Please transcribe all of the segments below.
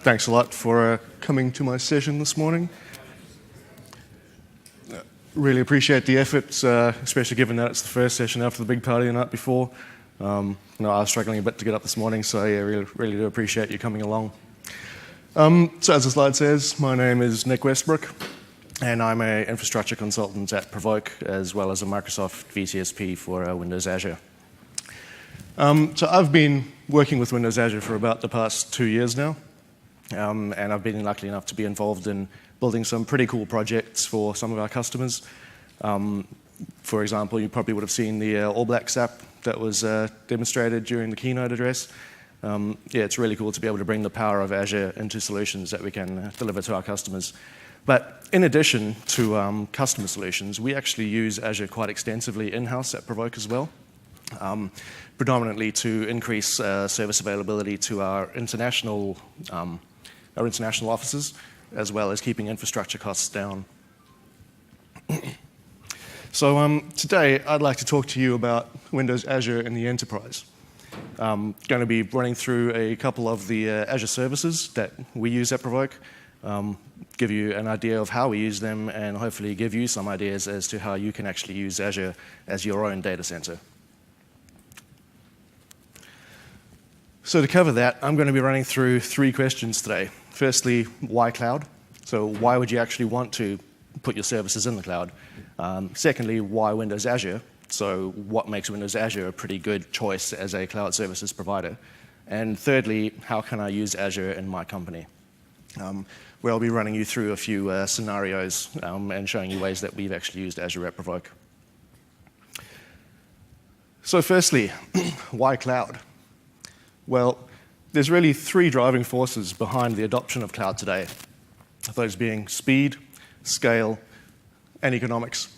Thanks a lot for coming to my session this morning. Really appreciate the efforts, especially given that it's the first session after the big party the night before. I was struggling a bit to get up this morning, so yeah, really do appreciate you coming along. So as the slide says, my name is Nick Westbrook, and I'm an infrastructure consultant at Provoke, as well as a Microsoft VCSP for Windows Azure. So I've been working with Windows Azure for about the past 2 years now. And I've been lucky enough to be involved in building some pretty cool projects for some of our customers. For example, you probably would have seen the All Blacks app that was demonstrated during the keynote address. Yeah, it's really cool to be able to bring the power of Azure into solutions that we can deliver to our customers. But in addition to customer solutions, we actually use Azure quite extensively in-house at Provoke as well. Predominantly to increase service availability to our international offices, as well as keeping infrastructure costs down. So today, I'd like to talk to you about Windows Azure in the enterprise. I'm going to be running through a couple of the Azure services that we use at Provoke, give you an idea of how we use them, and hopefully give you some ideas as to how you can actually use Azure as your own data center. So to cover that, I'm going to be running through 3 questions today. Firstly, why cloud? So why would you actually want to put your services in the cloud? Secondly, why Windows Azure? So what makes Windows Azure a pretty good choice as a cloud services provider? And thirdly, how can I use Azure in my company? Where I'll be running you through a few scenarios and showing you ways that we've actually used Azure at Provoke. So firstly, why cloud? Well, there's really 3 driving forces behind the adoption of cloud today, those being speed, scale, and economics.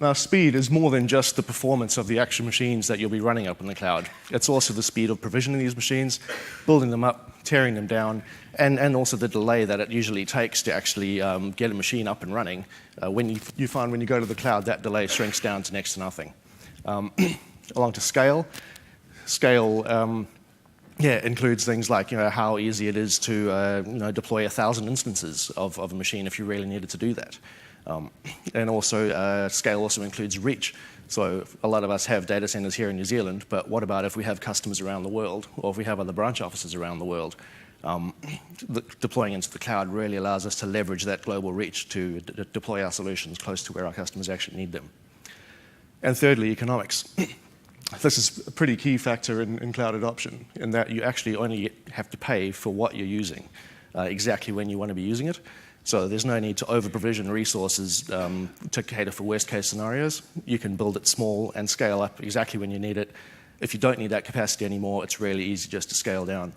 Now, speed is more than just the performance of the actual machines that you'll be running up in the cloud. It's also the speed of provisioning these machines, building them up, tearing them down, and also the delay that it usually takes to actually get a machine up and running. When you find when you go to the cloud, that delay shrinks down to next to nothing. Along to scale. Scale includes things like how easy it is to deploy 1,000 instances of a machine if you really needed to do that. And also scale also includes reach. So a lot of us have data centers here in New Zealand, but what about if we have customers around the world, or if we have other branch offices around the world? Deploying into the cloud really allows us to leverage that global reach to deploy our solutions close to where our customers actually need them. And thirdly, economics. This is a pretty key factor in cloud adoption, in that you actually only have to pay for what you're using, exactly when you want to be using it. So there's no need to over-provision resources to cater for worst-case scenarios. You can build it small and scale up exactly when you need it. If you don't need that capacity anymore, it's really easy just to scale down.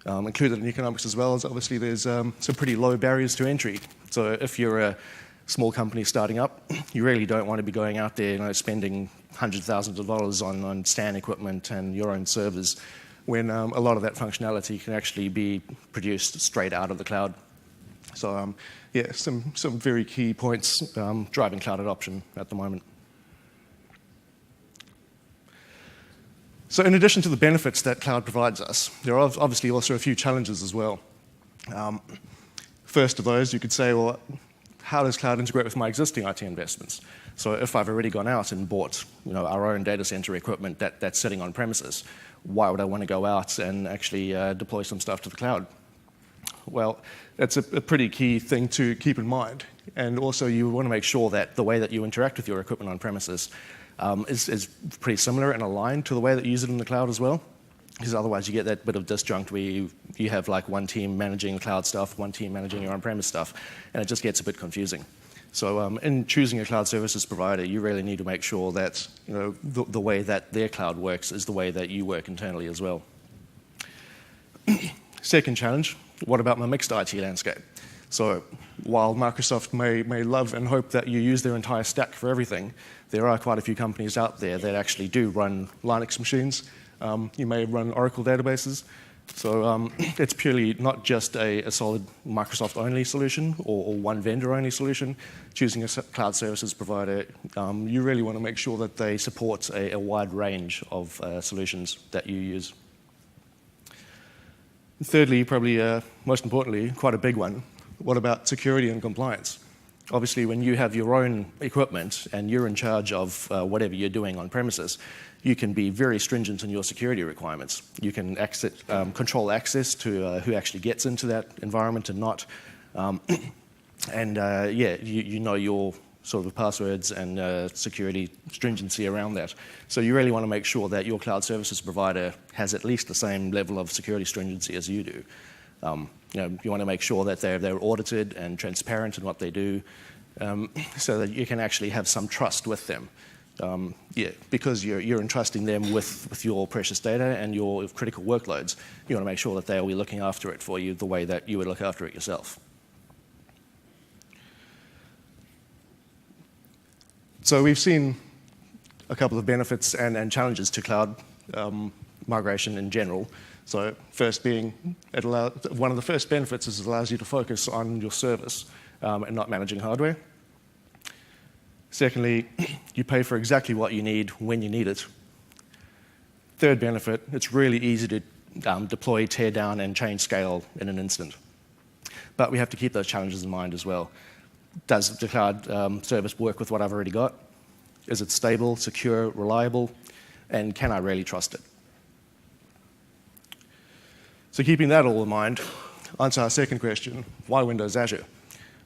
Included in economics as well is obviously there's some pretty low barriers to entry. So if you're a small company starting up, you really don't want to be going out there spending hundreds of thousands of dollars on STAN equipment and your own servers, when a lot of that functionality can actually be produced straight out of the cloud. So yeah, some very key points driving cloud adoption at the moment. So in addition to the benefits that cloud provides us, there are obviously also a few challenges as well. First of those, you could say, well, how does cloud integrate with my existing IT investments? So if I've already gone out and bought our own data center equipment that's sitting on premises, why would I want to go out and actually deploy some stuff to the cloud? Well, that's a pretty key thing to keep in mind. And also you want to make sure that the way that you interact with your equipment on premises is pretty similar and aligned to the way that you use it in the cloud as well. Because otherwise you get that bit of disjunct where you have like one team managing cloud stuff, one team managing your on-premise stuff, and it just gets a bit confusing. So in choosing a cloud services provider, you really need to make sure that the way that their cloud works is the way that you work internally as well. Second challenge, what about my mixed IT landscape? So while Microsoft may love and hope that you use their entire stack for everything, there are quite a few companies out there that actually do run Linux machines. You may run Oracle databases. So it's purely not just a solid Microsoft-only solution or one vendor-only solution. Choosing a cloud services provider, you really want to make sure that they support a wide range of solutions that you use. Thirdly, probably most importantly, quite a big one, what about security and compliance? Obviously, when you have your own equipment and you're in charge of whatever you're doing on premises, you can be very stringent in your security requirements. You can control access to who actually gets into that environment and not. You know your sort of passwords and security stringency around that. So you really want to make sure that your cloud services provider has at least the same level of security stringency as you do. You want to make sure that they're audited and transparent in what they do, so that you can actually have some trust with them. Because you're entrusting them with your precious data and your critical workloads, you want to make sure that they'll be looking after it for you the way that you would look after it yourself. So we've seen a couple of benefits and challenges to cloud migration in general. So first being, one of the first benefits is it allows you to focus on your service and not managing hardware. Secondly, you pay for exactly what you need when you need it. Third benefit, it's really easy to deploy, tear down, and change scale in an instant. But we have to keep those challenges in mind as well. Does the cloud service work with what I've already got? Is it stable, secure, reliable? And can I really trust it? So keeping that all in mind, answer our second question, why Windows Azure?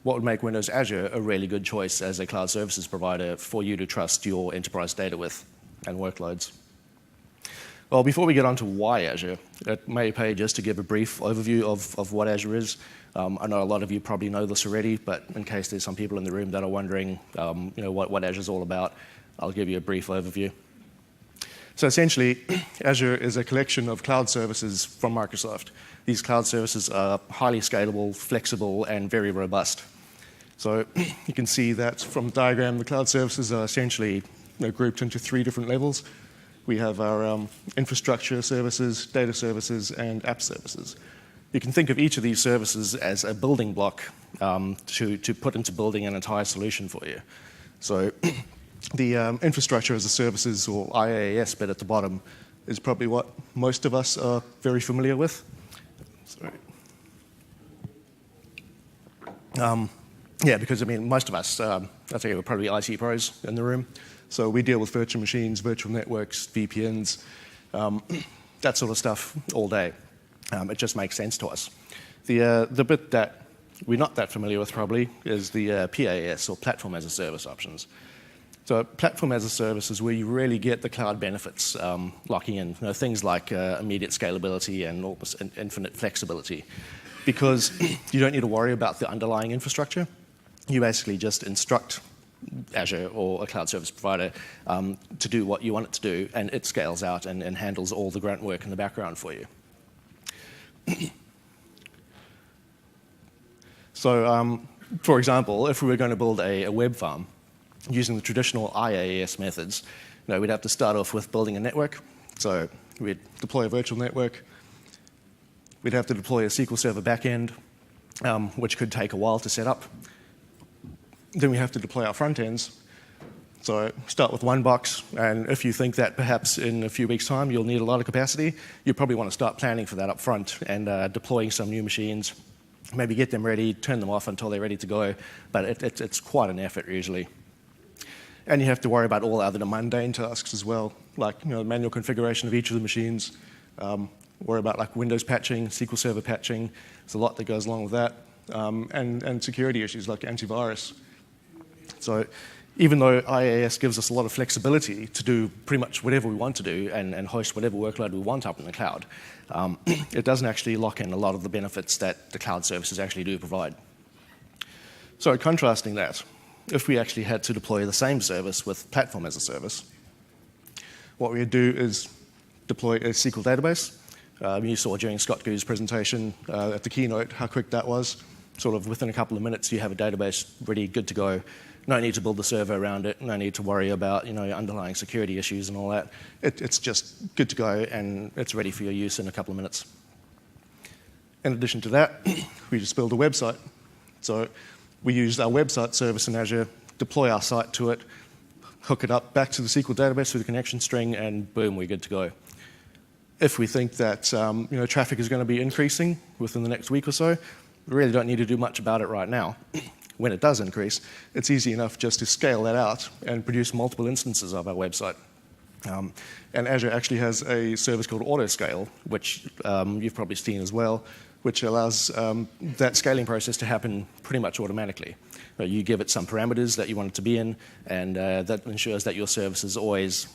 What would make Windows Azure a really good choice as a cloud services provider for you to trust your enterprise data with and workloads? Well, before we get on to why Azure, it may pay just to give a brief overview of what Azure is. I know a lot of you probably know this already, but in case there's some people in the room that are wondering what Azure is all about, I'll give you a brief overview. So essentially, Azure is a collection of cloud services from Microsoft. These cloud services are highly scalable, flexible, and very robust. So you can see that from the diagram, the cloud services are essentially grouped into 3 different levels. We have our infrastructure services, data services, and app services. You can think of each of these services as a building block to put into building an entire solution for you. So the infrastructure as a services, or IaaS bit at the bottom, is probably what most of us are very familiar with. Sorry. Because most of us, I think we're probably IT pros in the room. So we deal with virtual machines, virtual networks, VPNs, that sort of stuff all day. It just makes sense to us. The bit that we're not that familiar with probably is the PaaS, or Platform as a Service options. So Platform as a Service is where you really get the cloud benefits, locking in things like immediate scalability and almost infinite flexibility. Because you don't need to worry about the underlying infrastructure. You basically just instruct Azure or a cloud service provider to do what you want it to do, and it scales out and handles all the grunt work in the background for you. So, for example, if we were going to build a web farm using the traditional IaaS methods, we'd have to start off with building a network. So we'd deploy a virtual network. We'd have to deploy a SQL Server backend, which could take a while to set up. Then we have to deploy our front ends. So start with one box, and if you think that perhaps in a few weeks' time you'll need a lot of capacity, you probably want to start planning for that up front and deploying some new machines, maybe get them ready, turn them off until they're ready to go, but it's quite an effort usually. And you have to worry about all other mundane tasks as well, like manual configuration of each of the machines, worry about like Windows patching, SQL Server patching. There's a lot that goes along with that, and security issues like antivirus. So even though IaaS gives us a lot of flexibility to do pretty much whatever we want to do and host whatever workload we want up in the cloud, it doesn't actually lock in a lot of the benefits that the cloud services actually do provide. So contrasting that, if we actually had to deploy the same service with Platform as a Service, what we would do is deploy a SQL database. You saw during Scott Goo's presentation at the keynote how quick that was. Sort of within a couple of minutes, you have a database ready, good to go. No need to build the server around it. No need to worry about underlying security issues and all that. It's just good to go, and it's ready for your use in a couple of minutes. In addition to that, we just build a website. So we use our website service in Azure, deploy our site to it, hook it up back to the SQL database with a connection string, and boom, we're good to go. If we think that traffic is going to be increasing within the next week or so, we really don't need to do much about it right now. When it does increase, it's easy enough just to scale that out and produce multiple instances of our website. And Azure actually has a service called Autoscale, which you've probably seen as well, which allows that scaling process to happen pretty much automatically. You give it some parameters that you want it to be in, and that ensures that your service is always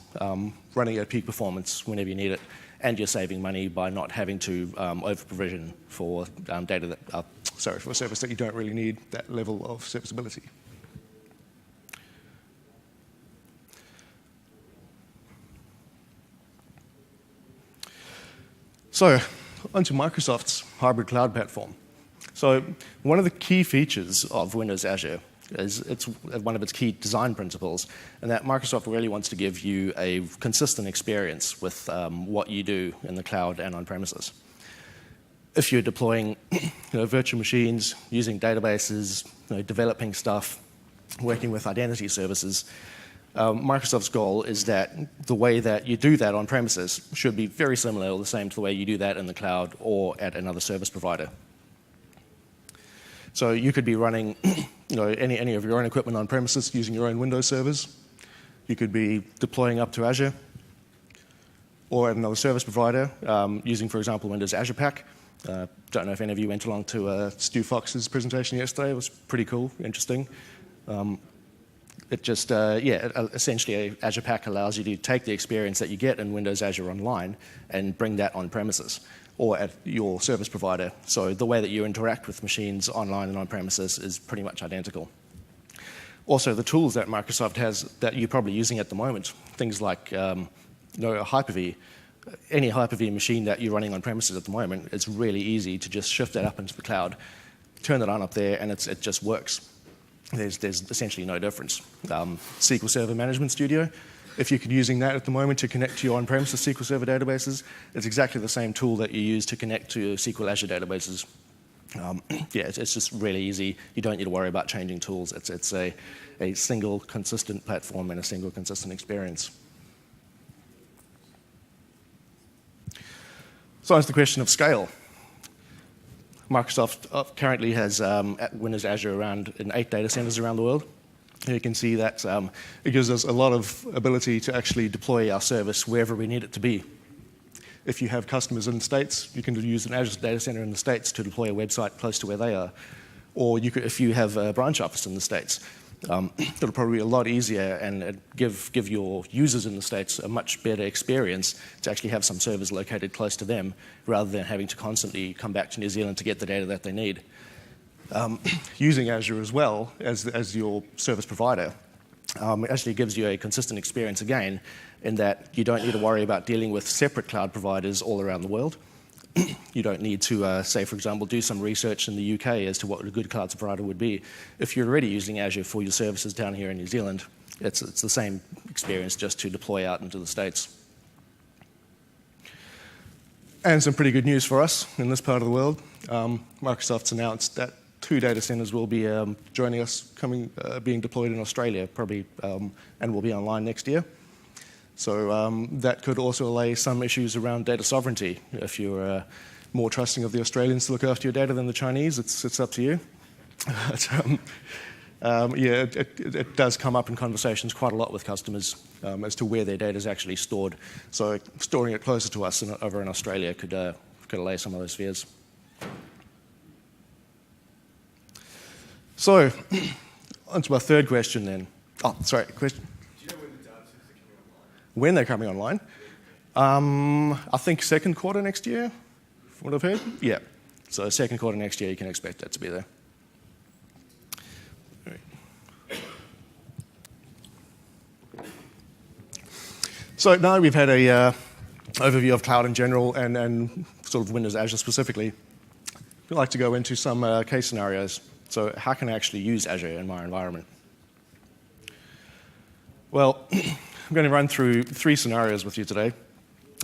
running at peak performance whenever you need it, and you're saving money by not having to over-provision for data that, for a service that you don't really need that level of serviceability. So, onto Microsoft's hybrid cloud platform. So, one of the key features of Windows Azure is it's one of its key design principles, and that Microsoft really wants to give you a consistent experience with what you do in the cloud and on premises. If you're deploying virtual machines, using databases, developing stuff, working with identity services, Microsoft's goal is that the way that you do that on premises should be very similar or the same to the way you do that in the cloud or at another service provider. So you could be running any of your own equipment on premises using your own Windows servers. You could be deploying up to Azure or at another service provider using, for example, Windows Azure Pack. Don't know if any of you went along to Stu Fox's presentation yesterday. It was pretty cool, interesting. Essentially Azure Pack allows you to take the experience that you get in Windows Azure Online and bring that on premises or at your service provider. So the way that you interact with machines online and on premises is pretty much identical. Also, the tools that Microsoft has that you're probably using at the moment, things like Hyper-V, any Hyper-V machine that you're running on premises at the moment, it's really easy to just shift that up into the cloud, turn it on up there, and it just works. There's essentially no difference. SQL Server Management Studio, if you're using that at the moment to connect to your on-premises SQL Server databases, it's exactly the same tool that you use to connect to SQL Azure databases. It's just really easy. You don't need to worry about changing tools. It's a single consistent platform and a single consistent experience. So it's the question of scale. Microsoft currently has Windows Azure around in 8 data centers around the world. You can see that it gives us a lot of ability to actually deploy our service wherever we need it to be. If you have customers in the States, you can use an Azure data center in the States to deploy a website close to where they are. Or if you have a branch office in the States, it'll probably be a lot easier and give your users in the States a much better experience to actually have some servers located close to them rather than having to constantly come back to New Zealand to get the data that they need. Using Azure as well as your service provider actually gives you a consistent experience again in that you don't need to worry about dealing with separate cloud providers all around the world. You don't need to, say, for example, do some research in the UK as to what a good cloud provider would be. If you're already using Azure for your services down here in New Zealand, it's the same experience just to deploy out into the States. And some pretty good news for us in this part of the world. Microsoft's announced that 2 data centers will be joining us, being deployed in Australia, probably, and will be online next year. So that could also allay some issues around data sovereignty. If you're more trusting of the Australians to look after your data than the Chinese, it's up to you. It does come up in conversations quite a lot with customers as to where their data is actually stored. So storing it closer to us over in Australia could allay some of those fears. So, on to our third question then. Oh, sorry, question? Do you know when the data centers are coming online? When they're coming online? I think second quarter next year, from what I've heard. Yeah, so second quarter next year, you can expect that to be there. So now we've had a overview of cloud in general and sort of Windows Azure specifically. We'd like to go into some case scenarios. So how can I actually use Azure in my environment? Well, I'm going to run through 3 scenarios with you today.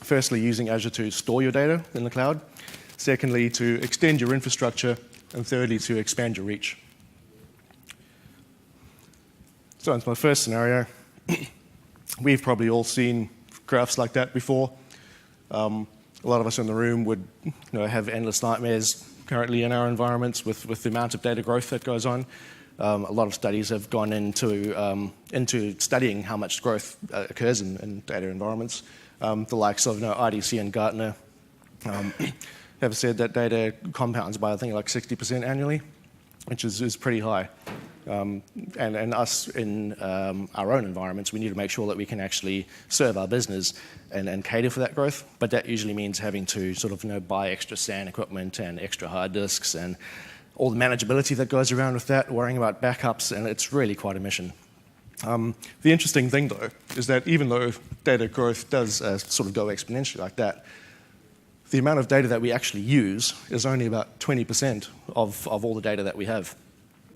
Firstly, using Azure to store your data in the cloud. Secondly, to extend your infrastructure. And thirdly, to expand your reach. So into my first scenario. We've probably all seen graphs like that before. A lot of us in the room would have endless nightmares currently in our environments with the amount of data growth that goes on. A lot of studies have gone into studying how much growth occurs in data environments. The likes of IDC and Gartner have said that data compounds by, I think, like 60% annually, which is pretty high. And us in our own environments, we need to make sure that we can actually serve our business and cater for that growth. But that usually means having to sort of buy extra SAN equipment and extra hard disks and all the manageability that goes around with that, worrying about backups, and it's really quite a mission. The interesting thing, though, is that even though data growth does sort of go exponentially like that, the amount of data that we actually use is only about 20% of all the data that we have.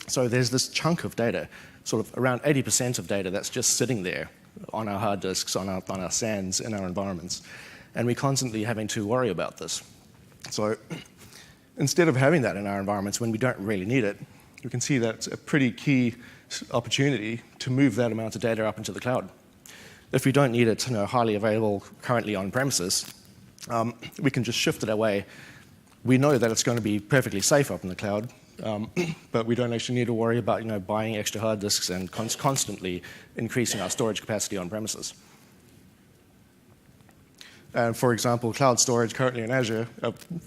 So there's this chunk of data, sort of around 80% of data that's just sitting there on our hard disks, on our SANs, in our environments. And we're constantly having to worry about this. So instead of having that in our environments when we don't really need it, we can see that it's a pretty key opportunity to move that amount of data up into the cloud. If we don't need it highly available currently on premises, we can just shift it away. We know that it's going to be perfectly safe up in the cloud, but we don't actually need to worry about buying extra hard disks and constantly increasing our storage capacity on premises. For example, cloud storage currently in Azure,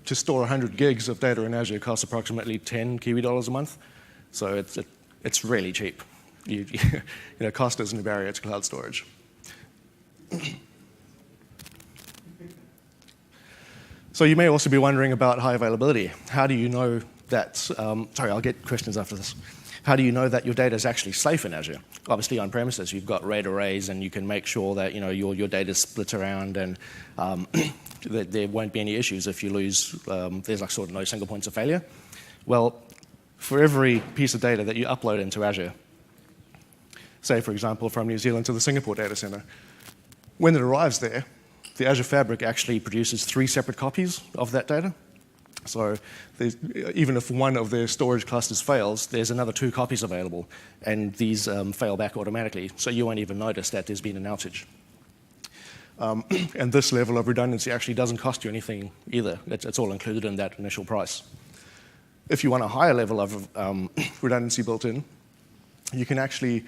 to store 100 gigs of data in Azure costs approximately 10 Kiwi dollars a month. So it's really cheap. Cost isn't a barrier to cloud storage. So you may also be wondering about high availability. How do you know that, sorry, I'll get questions after this. How do you know that your data is actually safe in Azure? Obviously, on premises, you've got RAID arrays, and you can make sure that your data is split around, and that there won't be any issues if you lose. There's like sort of no single points of failure. Well, for every piece of data that you upload into Azure, say, for example, from New Zealand to the Singapore data center, when it arrives there, the Azure Fabric actually produces 3 separate copies of that data. So even if one of their storage clusters fails, there's another 2 copies available, and these fail back automatically, so you won't even notice that there's been an outage. And this level of redundancy actually doesn't cost you anything either. It's all included in that initial price. If you want a higher level of redundancy built in, you can actually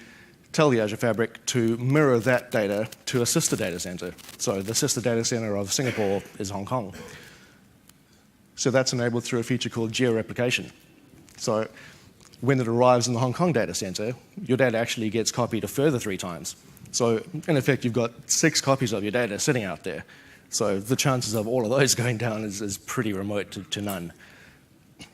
tell the Azure Fabric to mirror that data to a sister data center. So the sister data center of Singapore is Hong Kong. So that's enabled through a feature called geo-replication. So when it arrives in the Hong Kong data center, your data actually gets copied a further 3 times. So in effect, you've got 6 copies of your data sitting out there. So the chances of all of those going down is pretty remote to none.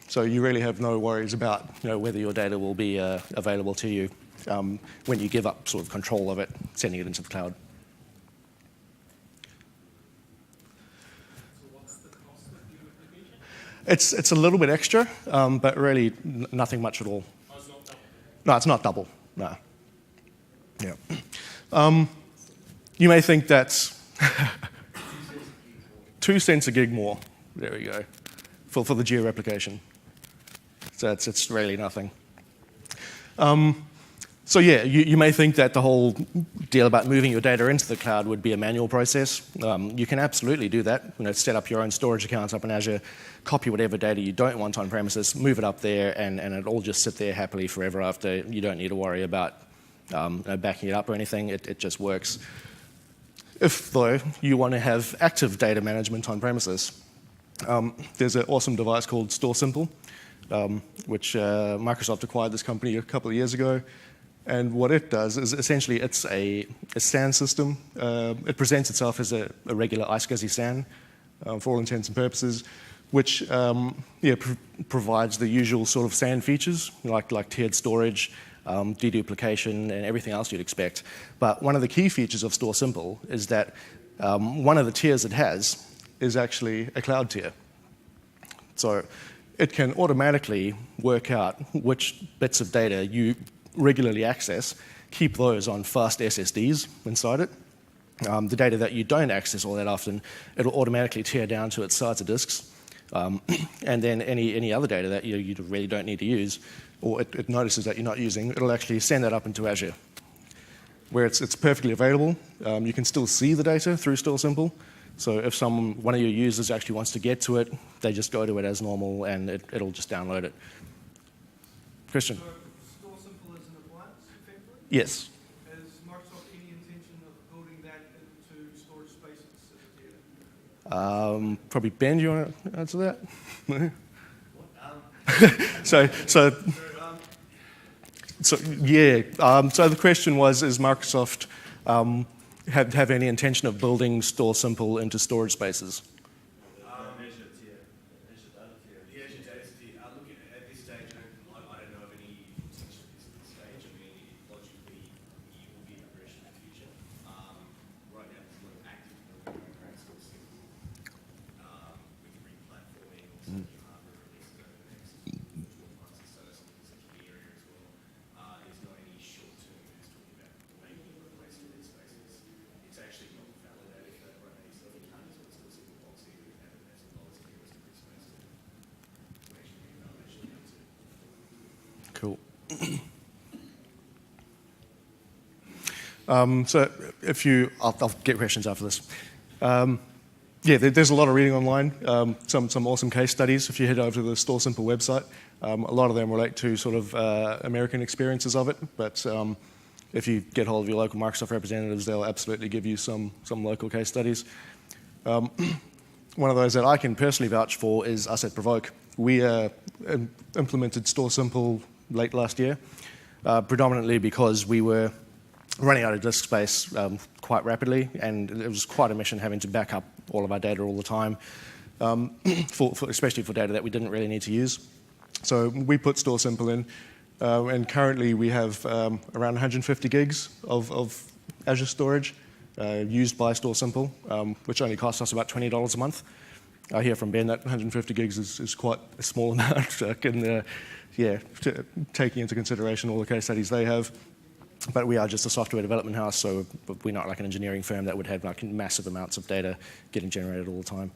So you really have no worries about whether your data will be available to you when you give up sort of control of it, sending it into the cloud. So what's the cost of the application? It's a little bit extra, but really nothing much at all. Oh, it's not double. No, it's not double. No. Yeah. You may think that's 2 cents a gig more. There we go. For the geo-replication. So it's really nothing. So yeah, you may think that the whole deal about moving your data into the cloud would be a manual process. You can absolutely do that. Set up your own storage accounts up in Azure, copy whatever data you don't want on premises, move it up there, and it'll all just sit there happily forever after. You don't need to worry about backing it up or anything. It just works. If, though, you want to have active data management on premises, there's an awesome device called StoreSimple, which Microsoft acquired this company a couple of years ago. And what it does is essentially it's a SAN system. It presents itself as a regular iSCSI SAN for all intents and purposes, which provides the usual sort of SAN features like tiered storage, deduplication, and everything else you'd expect. But one of the key features of StoreSimple is that one of the tiers it has is actually a cloud tier. So it can automatically work out which bits of data you regularly access, keep those on fast SSDs inside it. The data that you don't access all that often, it'll automatically tear down to its SATA disks. And then any other data that you really don't need to use, or it notices that you're not using, it'll actually send that up into Azure, where it's perfectly available. You can still see the data through StoreSimple. So if one of your users actually wants to get to it, they just go to it as normal, and it'll just download it. Christian? So Store Simple is an appliance, effectively? Yes. Has Microsoft any intention of building that into storage spaces as yet? Probably Ben, do you want to answer that? So the question was, is Microsoft have any intention of building Store Simple into storage spaces? At this stage, I don't know of any intention at this stage. I mean, logically, it will be a progression in the future. Right now, there's a lot of active programs Store Simple with re-platforming, also hardware releases over the next 12 months or so. Something that's a key area as well. There's not any short-term moves talking about making a replacement in these spaces. It's actually not validated for that right now. So you can't just put Store Simple box in and have it as a low security space to actually do validation down to. Cool. So I'll get questions after this. There's a lot of reading online, some awesome case studies. If you head over to the Store Simple website, a lot of them relate to sort of American experiences of it, but if you get hold of your local Microsoft representatives, they'll absolutely give you some local case studies. One of those that I can personally vouch for is us at Provoke. We implemented Store Simple late last year, predominantly because we were running out of disk space quite rapidly, and it was quite a mission having to back up all of our data all the time, especially for data that we didn't really need to use. So we put Store Simple in, and currently we have around 150 gigs of Azure storage used by Store Simple, which only costs us about $20 a month. I hear from Ben that 150 gigs is quite a small amount, taking into consideration all the case studies they have. But we are just a software development house, so we're not like an engineering firm that would have like massive amounts of data getting generated all the time.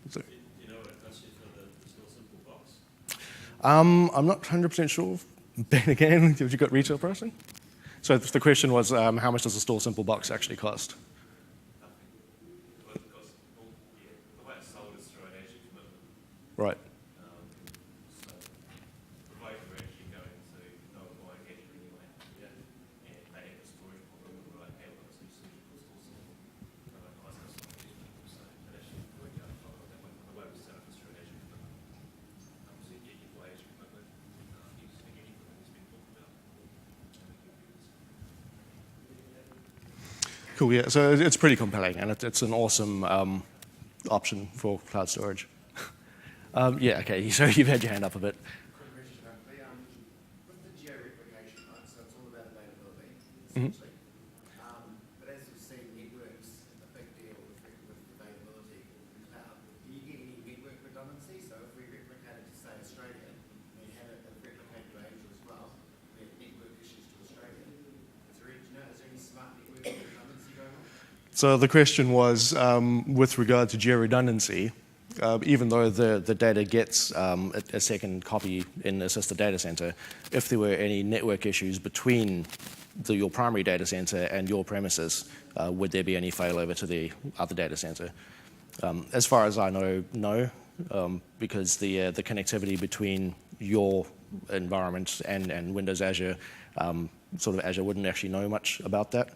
So, do you know what it costs you for the Store Simple box? I'm not 100% sure. Ben, again, have you got retail pricing? So the question was, how much does a Store Simple box actually cost? Well, it costs, the way it's sold is through an Azure commitment. Right. So Provoke are actually going to go and buy Azure anyway. Yeah. And they have a storage problem where I have got some surgical Store Simple. I was going to so it actually worked out fine that way. The way it was set up is through an Azure commitment. So you get your full Azure commitment, you just get anything that's been talked about. Cool, yeah. So it's pretty compelling, and it's an awesome option for cloud storage. Okay, so you've had your hand up a bit. Quick question, with the geo-replication, right, so it's all about availability, essentially. But as we've seen, networks, a big deal with availability in cloud. Do you get any network redundancy? So if we replicate it to, say, Australia, and have it replicate to Asia as well, we have network issues to Australia. Is there any smart network redundancy going on? So the question was, with regard to geo-redundancy, even though the data gets a second copy in the sister data center, if there were any network issues between your primary data center and your premises, would there be any failover to the other data center? As far as I know, no, because the connectivity between your environment and Windows Azure, sort of Azure wouldn't actually know much about that.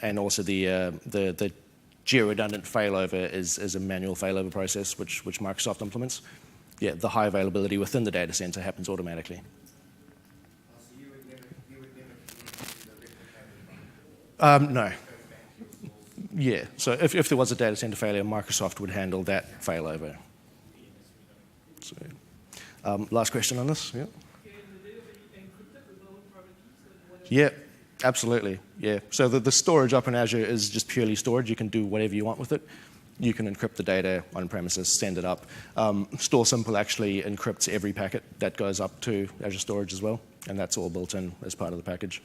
And also the geo-redundant failover is a manual failover process which Microsoft implements. Yeah, the high availability within the data center happens automatically. So you would never connect to the replicated one? No. Yeah, so if there was a data center failure, Microsoft would handle that failover. So, last question on this, yeah? Can the data be encrypted with no private keys? Yeah, absolutely, yeah. So the storage up in Azure is just purely storage. You can do whatever you want with it. You can encrypt the data on premises, send it up. Store Simple actually encrypts every packet that goes up to Azure Storage as well, and that's all built in as part of the package.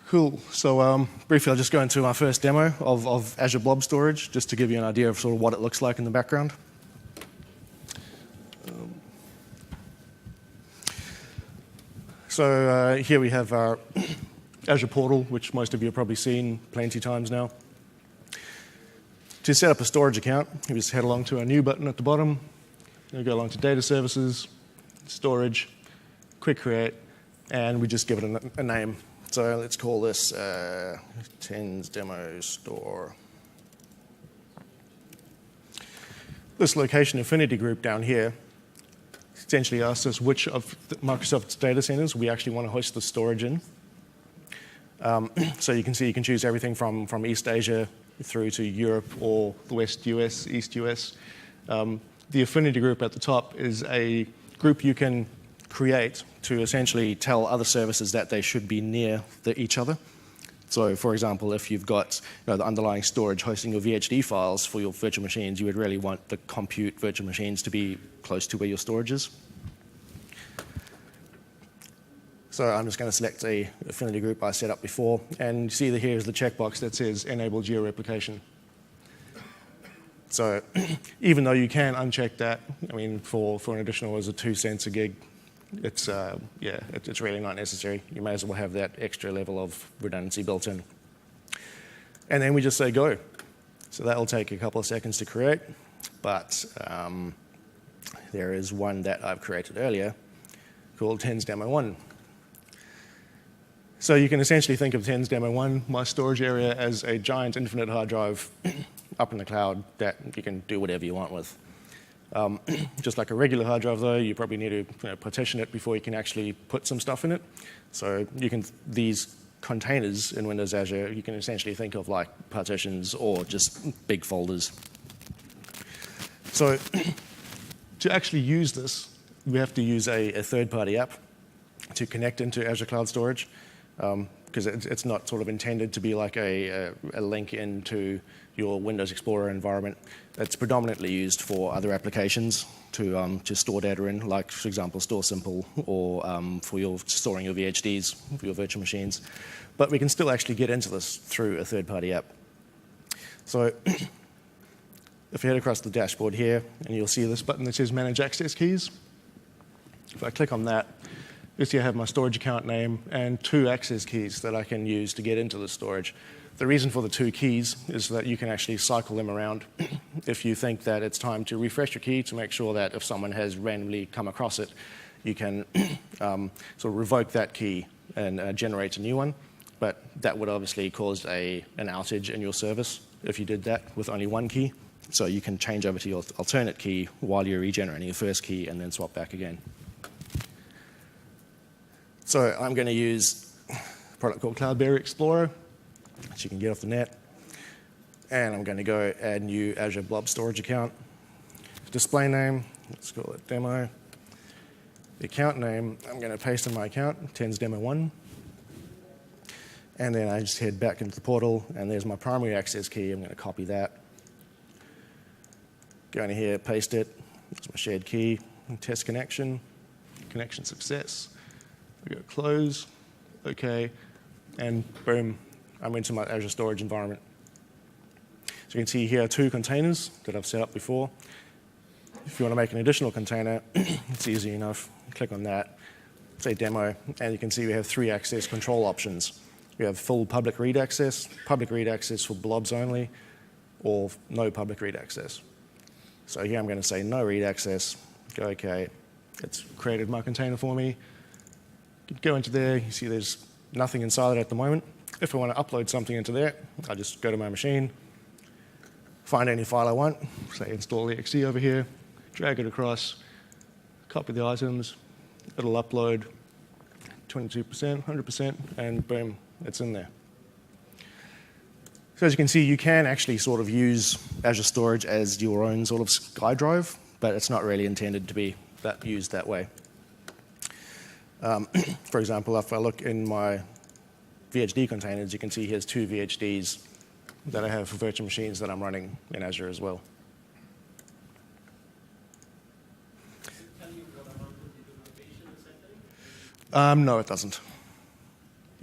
Cool, so briefly I'll just go into my first demo of Azure Blob storage, just to give you an idea of sort of what it looks like in the background. So here we have our Azure Portal, which most of you have probably seen plenty of times now. To set up a storage account, you just head along to our new button at the bottom. You go along to Data Services, Storage, Quick Create, and we just give it a name. So let's call this TENS Demo Store. This location affinity group down here essentially asks us which of Microsoft's data centers we actually want to host the storage in. So you can see you can choose everything from East Asia through to Europe or the West US, East US. The affinity group at the top is a group you can create to essentially tell other services that they should be near each other. So, for example, if you've got the underlying storage hosting your VHD files for your virtual machines, you would really want the compute virtual machines to be close to where your storage is. So I'm just going to select a affinity group I set up before, and you see that here is the checkbox that says Enable Geo-Replication. So even though you can uncheck that, I mean, for an additional, as a 2 cents a gig, it's really not necessary. You may as well have that extra level of redundancy built in. And then we just say go. So that will take a couple of seconds to create, but there is one that I've created earlier called TENS Demo 1. So you can essentially think of TENS Demo 1, my storage area, as a giant infinite hard drive up in the cloud that you can do whatever you want with. Just like a regular hard drive, though, you probably need to partition it before you can actually put some stuff in it. So these containers in Windows Azure, you can essentially think of like partitions or just big folders. So to actually use this, we have to use a third-party app to connect into Azure Cloud Storage, because it's not sort of intended to be like a link into your Windows Explorer environment. It's predominantly used for other applications to store data in, like, for example, Store Simple, or for storing your VHDs for your virtual machines. But we can still actually get into this through a third-party app. So if you head across the dashboard here, and you'll see this button that says Manage Access Keys. If I click on that, you'll see I have my storage account name and 2 access keys that I can use to get into the storage. The reason for the 2 keys is that you can actually cycle them around if you think that it's time to refresh your key, to make sure that if someone has randomly come across it, you can sort of revoke that key and generate a new one. But that would obviously cause an outage in your service if you did that with only 1 key. So you can change over to your alternate key while you're regenerating your first key and then swap back again. So I'm going to use a product called Cloudberry Explorer, which you can get off the net. And I'm going to go add new Azure Blob storage account. Display name, let's call it Demo. The account name, I'm going to paste in my account, TENS Demo 1. And then I just head back into the portal, and there's my primary access key. I'm going to copy that. Go into here, paste it. That's my shared key. Test connection. Connection success. We go close, OK, and boom, I'm into my Azure storage environment. So you can see here 2 containers that I've set up before. If you want to make an additional container, it's easy enough. Click on that, say demo, and you can see we have 3 access control options. We have full public read access for blobs only, or no public read access. So here I'm going to say no read access, go OK. It's created my container for me. Go into there, you see there's nothing inside it at the moment. If I want to upload something into there, I just go to my machine, find any file I want, say install exe over here, drag it across, copy the items, it'll upload 22%, 100%, and boom, it's in there. So as you can see, you can actually sort of use Azure Storage as your own sort of SkyDrive, but it's not really intended to be used that way. For example, if I look in my VHD containers, you can see here's 2 VHDs that I have for virtual machines that I'm running in Azure as well. No, it doesn't.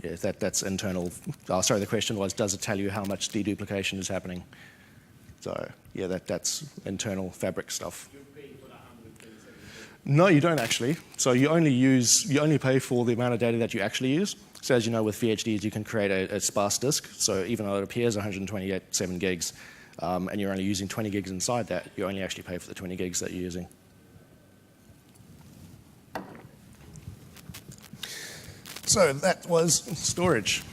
Yeah, that's internal. Oh, sorry, the question was, does it tell you how much deduplication is happening? So yeah, that's internal Fabric stuff. No, you don't actually. So you only pay for the amount of data that you actually use. So as you know, with VHDs, you can create a sparse disk. So even though it appears 128.7 gigs, and you're only using 20 gigs inside that, you only actually pay for the 20 gigs that you're using. So that was storage.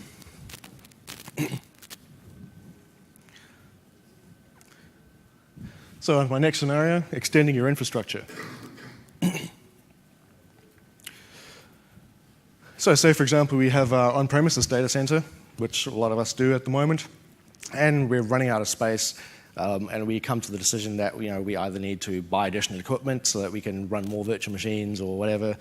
So my next scenario, extending your infrastructure. So say, for example, we have our on-premises data center, which a lot of us do at the moment, and we're running out of space, and we come to the decision that we either need to buy additional equipment so that we can run more virtual machines or whatever.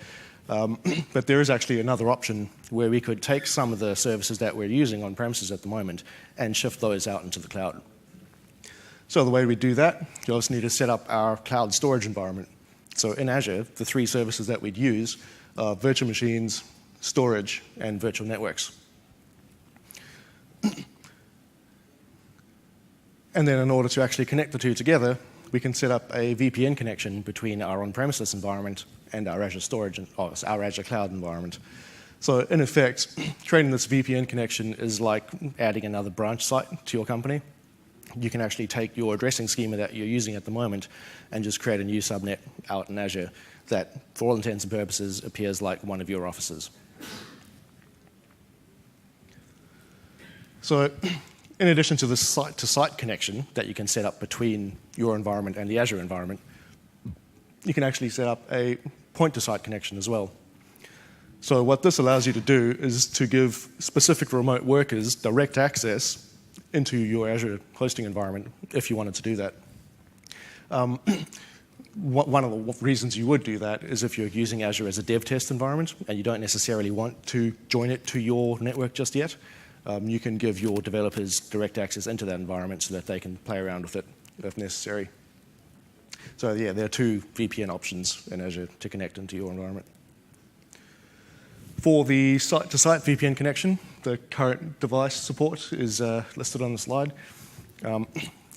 But there is actually another option where we could take some of the services that we're using on premises at the moment and shift those out into the cloud. So the way we do that, you also need to set up our cloud storage environment. So in Azure, the three services that we'd use are virtual machines, storage, and virtual networks. And then in order to actually connect the two together, we can set up a VPN connection between our on-premises environment and our Azure storage, or our Azure cloud environment. So in effect, creating this VPN connection is like adding another branch site to your company. You can actually take your addressing schema that you're using at the moment and just create a new subnet out in Azure that, for all intents and purposes, appears like one of your offices. So in addition to the site-to-site connection that you can set up between your environment and the Azure environment, you can actually set up a point-to-site connection as well. So what this allows you to do is to give specific remote workers direct access into your Azure hosting environment if you wanted to do that. One of the reasons you would do that is if you're using Azure as a dev test environment and you don't necessarily want to join it to your network just yet, you can give your developers direct access into that environment so that they can play around with it if necessary. So yeah, there are two VPN options in Azure to connect into your environment. For the site-to-site VPN connection, the current device support is listed on the slide.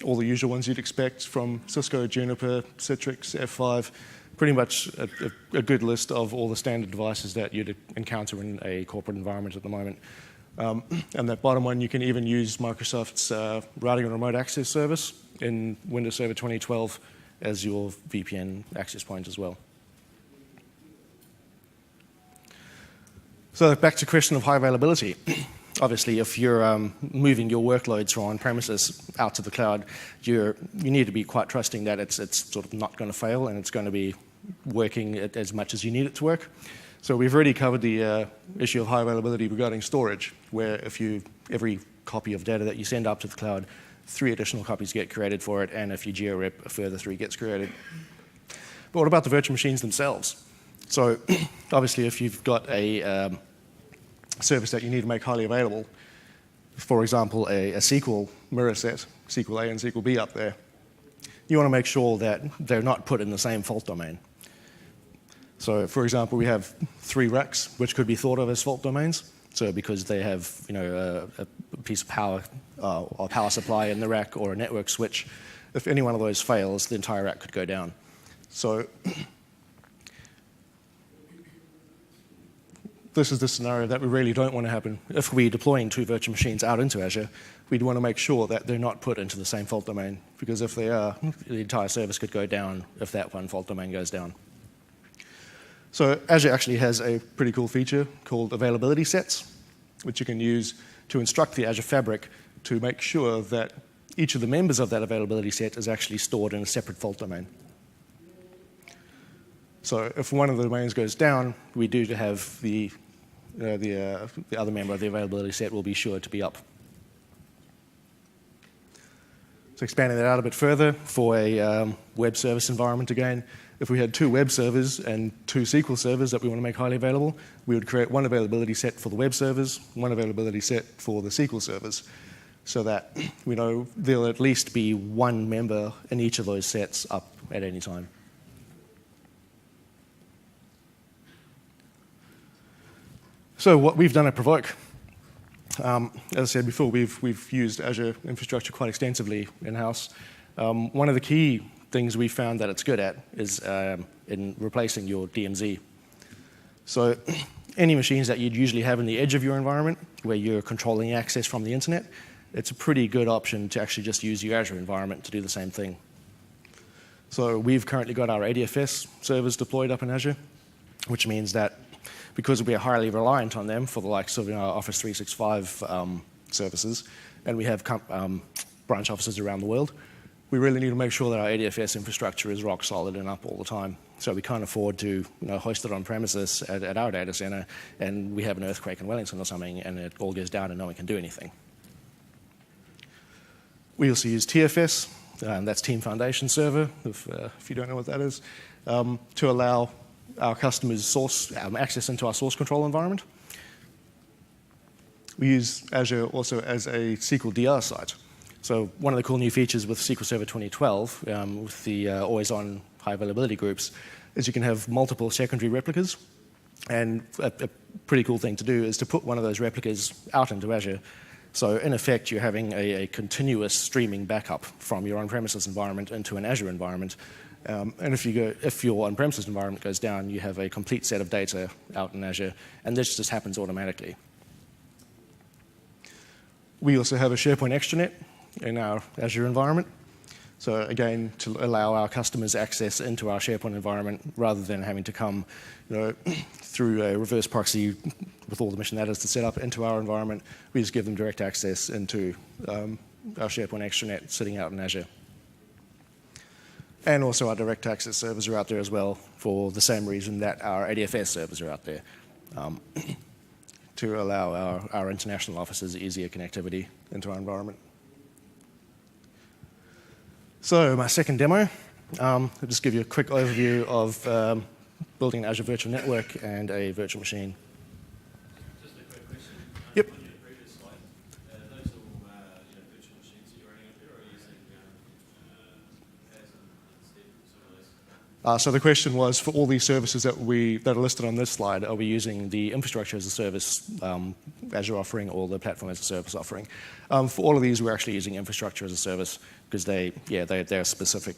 All the usual ones you'd expect from Cisco, Juniper, Citrix, F5, pretty much a good list of all the standard devices that you'd encounter in a corporate environment at the moment. And that bottom one, you can even use Microsoft's routing and remote access service in Windows Server 2012 as your VPN access point as well. So back to the question of high availability. Obviously, if you're moving your workloads from on-premises out to the cloud, you need to be quite trusting that it's sort of not going to fail and it's going to be working as much as you need it to work. So we've already covered the issue of high availability regarding storage, where every copy of data that you send up to the cloud, 3 additional copies get created for it, and if you geo-rep, a further 3 gets created. But what about the virtual machines themselves? So obviously, if you've got a service that you need to make highly available, for example, a SQL mirror set, SQL A and SQL B up there, you want to make sure that they're not put in the same fault domain. So, for example, we have 3 racks, which could be thought of as fault domains. So, because they have, a piece of power or power supply in the rack or a network switch, if any one of those fails, the entire rack could go down. So, this is the scenario that we really don't want to happen. If we're deploying 2 virtual machines out into Azure, we'd want to make sure that they're not put into the same fault domain, because if they are, the entire service could go down if that one fault domain goes down. So Azure actually has a pretty cool feature called availability sets, which you can use to instruct the Azure Fabric to make sure that each of the members of that availability set is actually stored in a separate fault domain. So if one of the domains goes down, we do have the other member of the availability set will be sure to be up. So expanding that out a bit further, for a web service environment again, if we had 2 web servers and 2 SQL servers that we want to make highly available, we would create one availability set for the web servers, one availability set for the SQL servers, so that we know there'll at least be one member in each of those sets up at any time. So what we've done at Provoke, as I said before, we've used Azure infrastructure quite extensively in-house. One of the key things we found that it's good at is in replacing your DMZ. So any machines that you'd usually have in the edge of your environment where you're controlling access from the internet, it's a pretty good option to actually just use your Azure environment to do the same thing. So we've currently got our ADFS servers deployed up in Azure, which means that because we are highly reliant on them for the likes of Office 365 services, and we have branch offices around the world, we really need to make sure that our ADFS infrastructure is rock solid and up all the time. So we can't afford to host it on premises at our data center, and we have an earthquake in Wellington or something, and it all goes down and no one can do anything. We also use TFS, that's Team Foundation Server, if you don't know what that is, to allow our customers access into our source control environment. We use Azure also as a SQL DR site. So one of the cool new features with SQL Server 2012, with the always-on high availability groups, is you can have multiple secondary replicas. And a pretty cool thing to do is to put one of those replicas out into Azure. So in effect, you're having a continuous streaming backup from your on-premises environment into an Azure environment. And if your on-premises environment goes down, you have a complete set of data out in Azure, and this just happens automatically. We also have a SharePoint extranet in our Azure environment. So again, to allow our customers access into our SharePoint environment rather than having to come through a reverse proxy with all the mission that is to set up into our environment, we just give them direct access into our SharePoint extranet sitting out in Azure. And also our direct access servers are out there as well for the same reason that our ADFS servers are out there, to allow our international offices easier connectivity into our environment. So my second demo, I'll just give you a quick overview of building an Azure virtual network and a virtual machine. Just a quick question. Yep. On your previous slide, those all virtual machines that you're running up there, or are you using PaaS instead, sort of less? So the question was, for all these services that are listed on this slide, are we using the infrastructure as a service Azure offering or the platform as a service offering? For all of these, we're actually using infrastructure as a service because they're specific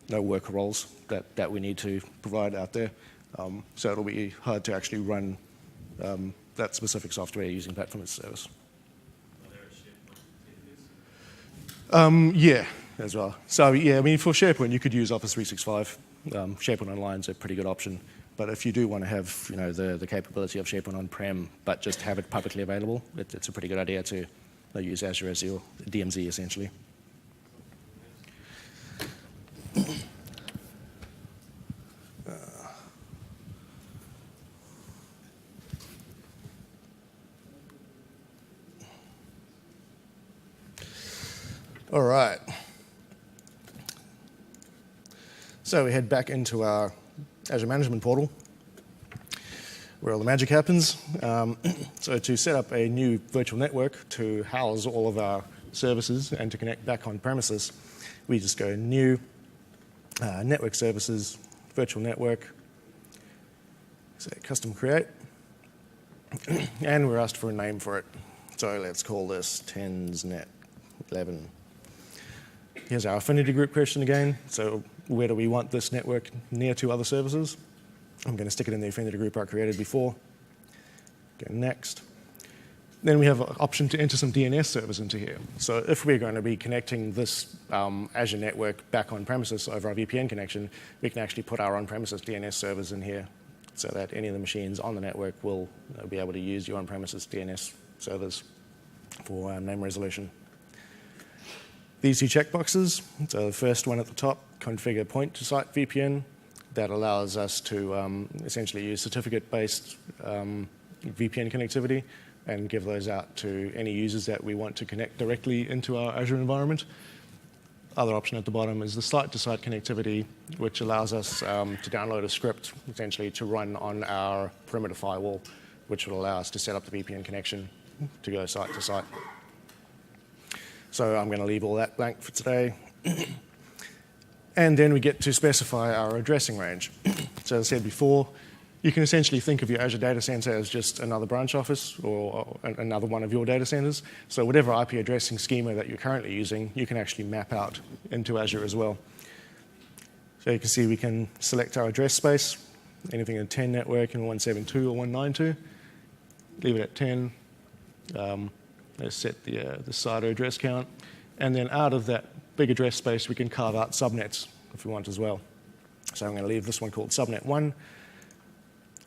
worker roles that we need to provide out there. So it'll be hard to actually run that specific software using platform as a service. Are there a SharePoint? Yeah, as well. So yeah, I mean, for SharePoint, you could use Office 365. SharePoint Online is a pretty good option. But if you do want to have the capability of SharePoint on-prem, but just have it publicly available, it's a pretty good idea to use Azure as your DMZ, essentially. All right. So we head back into our Azure Management Portal, where all the magic happens. So to set up a new virtual network to house all of our services and to connect back on premises, we just go New, Network Services, Virtual Network, say Custom Create, and we're asked for a name for it. So let's call this TensNet 11. Here's our affinity group question again. So where do we want this network near to other services? I'm going to stick it in the affinity group I created before. Go next. Then we have an option to enter some DNS servers into here. So if we're going to be connecting this Azure network back on premises over our VPN connection, we can actually put our on-premises DNS servers in here so that any of the machines on the network will be able to use your on-premises DNS servers for name resolution. These two checkboxes, so the first one at the top, configure point-to-site VPN, that allows us to essentially use certificate-based VPN connectivity and give those out to any users that we want to connect directly into our Azure environment. Other option at the bottom is the site-to-site connectivity, which allows us to download a script essentially to run on our perimeter firewall, which will allow us to set up the VPN connection to go site-to-site. So I'm going to leave all that blank for today. And then we get to specify our addressing range. So as I said before, you can essentially think of your Azure data center as just another branch office or another one of your data centers. So whatever IP addressing schema that you're currently using, you can actually map out into Azure as well. So you can see we can select our address space, anything in 10 network in 172 or 192. Leave it at 10. Let's set the CIDR address count. And then out of that big address space, we can carve out subnets if we want as well. So I'm going to leave this one called subnet 1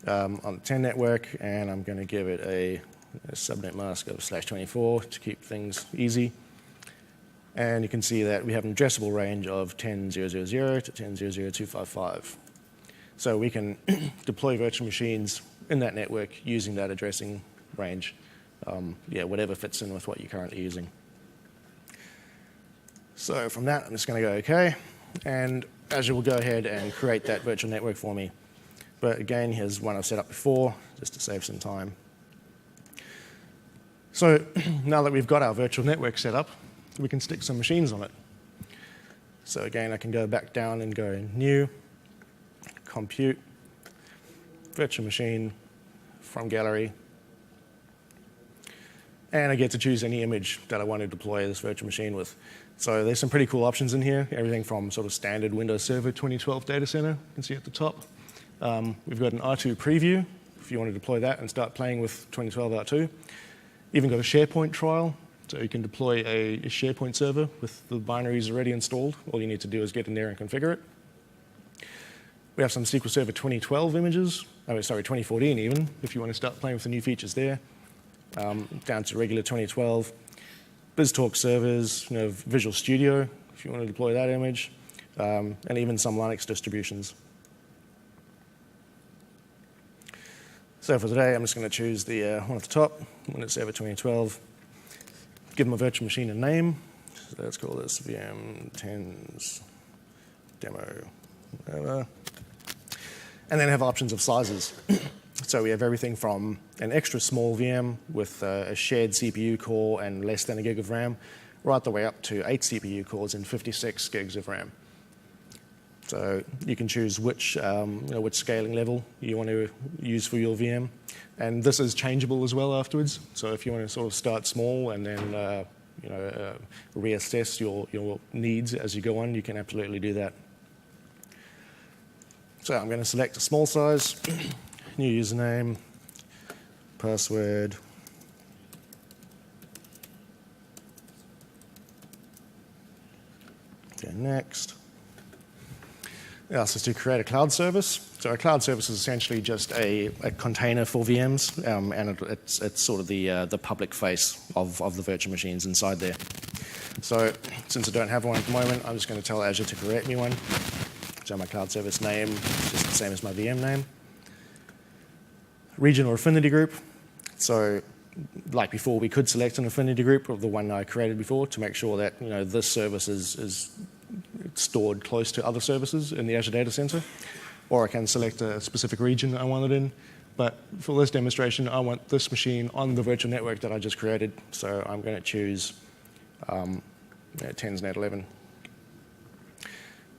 on the 10 network, and I'm going to give it a subnet mask of /24 to keep things easy. And you can see that we have an addressable range of 10.0.0.0 to 10.0.0.255. So we can deploy virtual machines in that network using that addressing range. Whatever fits in with what you're currently using. So from that, I'm just going to go OK. And Azure will go ahead and create that virtual network for me. But again, here's one I've set up before, just to save some time. So now that we've got our virtual network set up, we can stick some machines on it. So again, I can go back down and go New, Compute, Virtual Machine, from Gallery. And I get to choose any image that I want to deploy this virtual machine with. So there's some pretty cool options in here, everything from sort of standard Windows Server 2012 data center, you can see at the top. We've got an R2 preview, if you want to deploy that and start playing with 2012 R2. Even got a SharePoint trial, so you can deploy a SharePoint server with the binaries already installed. All you need to do is get in there and configure it. We have some SQL Server 2012 images, 2014 even, if you want to start playing with the new features there. Down to regular 2012. BizTalk servers, Visual Studio, if you want to deploy that image, and even some Linux distributions. So for today, I'm just going to choose the one at the top, Windows Server 2012. Give them a virtual machine a name. So let's call this VM10's demo, whatever. And then have options of sizes. So we have everything from an extra small VM with a shared CPU core and less than a gig of RAM, right the way up to 8 CPU cores and 56 gigs of RAM. So you can choose which scaling level you want to use for your VM. And this is changeable as well afterwards. So if you want to sort of start small and then reassess your needs as you go on, you can absolutely do that. So I'm going to select a small size. New username, password. Go next. It asks us to create a cloud service. So a cloud service is essentially just a container for VMs, and it's sort of the public face of the virtual machines inside there. So since I don't have one at the moment, I'm just going to tell Azure to create me one. So my cloud service name is just the same as my VM name. Region or affinity group. So like before, we could select an affinity group of the one I created before to make sure that this service is stored close to other services in the Azure Data Center. Or I can select a specific region I want it in. But for this demonstration, I want this machine on the virtual network that I just created. So I'm going to choose 10's net 11.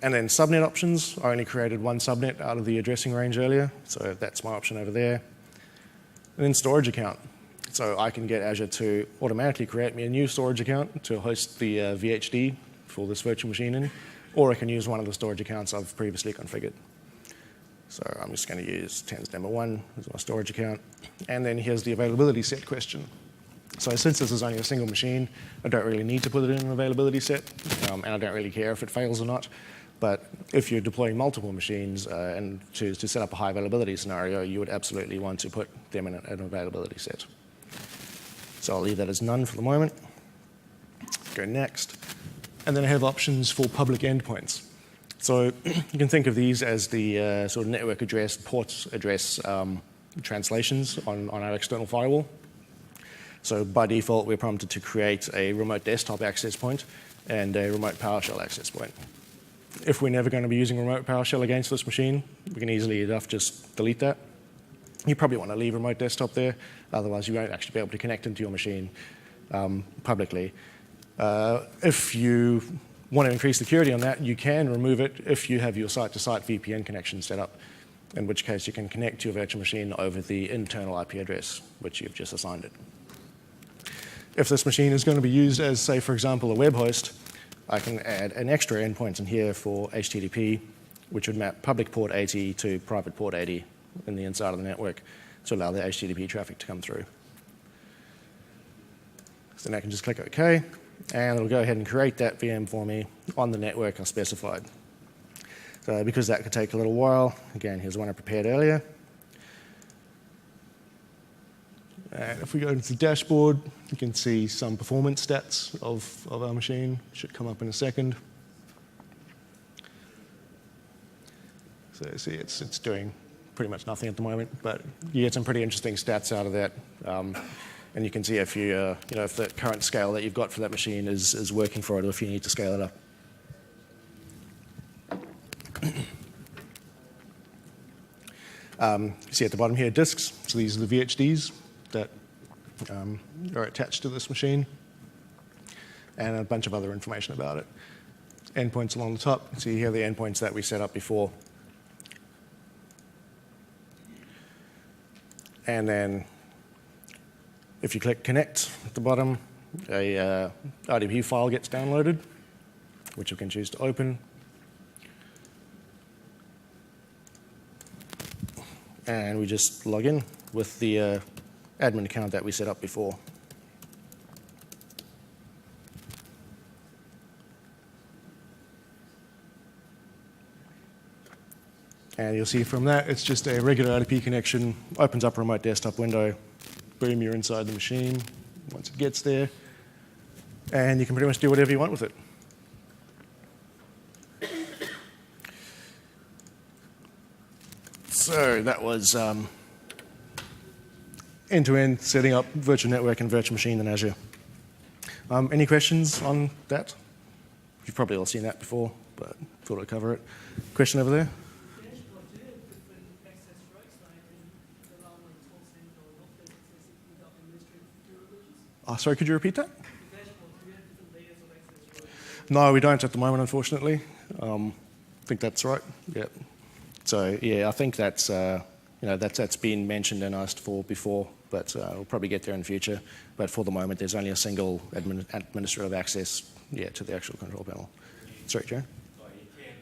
And then subnet options. I only created one subnet out of the addressing range earlier. So that's my option over there. And then storage account. So I can get Azure to automatically create me a new storage account to host the VHD for this virtual machine in, or I can use one of the storage accounts I've previously configured. So I'm just going to use 10's demo 1 as my storage account. And then here's the availability set question. So since this is only a single machine, I don't really need to put it in an availability set, and I don't really care if it fails or not. But if you're deploying multiple machines and to set up a high availability scenario, you would absolutely want to put them in an availability set. So I'll leave that as none for the moment. Go next. And then I have options for public endpoints. So you can think of these as the sort of network address, port address translations on our external firewall. So by default, we're prompted to create a remote desktop access point and a remote PowerShell access point. If we're never going to be using remote PowerShell against this machine, we can easily enough just delete that. You probably want to leave remote desktop there, otherwise you won't actually be able to connect into your machine publicly. If you want to increase security on that, you can remove it if you have your site-to-site VPN connection set up, in which case you can connect to your virtual machine over the internal IP address, which you've just assigned it. If this machine is going to be used as, say, for example, a web host, I can add an extra endpoint in here for HTTP which would map public port 80 to private port 80 in the inside of the network to allow the HTTP traffic to come through. So then I can just click OK, and it'll go ahead and create that VM for me on the network I specified. So because that could take a little while, again, here's one I prepared earlier. And if we go into the dashboard, you can see some performance stats of our machine. Should come up in a second. So see, it's doing pretty much nothing at the moment, but you get some pretty interesting stats out of that. And you can see if you, if the current scale that you've got for that machine is working for it, or if you need to scale it up. You see at the bottom here, disks. So these are the VHDs that are attached to this machine, and a bunch of other information about it. Endpoints along the top. So here are the endpoints that we set up before. And then if you click connect at the bottom, a RDP file gets downloaded, which you can choose to open. And we just log in with the admin account that we set up before. And you'll see from that, it's just a regular RDP connection, opens up a remote desktop window, boom, you're inside the machine once it gets there, and you can pretty much do whatever you want with it. So that was end-to-end setting up virtual network and virtual machine in Azure. Any questions on that? You've probably all seen that before, but thought I'd cover it. Question over there? Oh, sorry, could you repeat that? No, we don't at the moment, unfortunately. I think that's right. Yeah. So yeah, I think that's that's been mentioned and asked for before, but we'll probably get there in the future. But for the moment, there's only a single administrative access, to the actual control panel. Sorry, Joe. So you can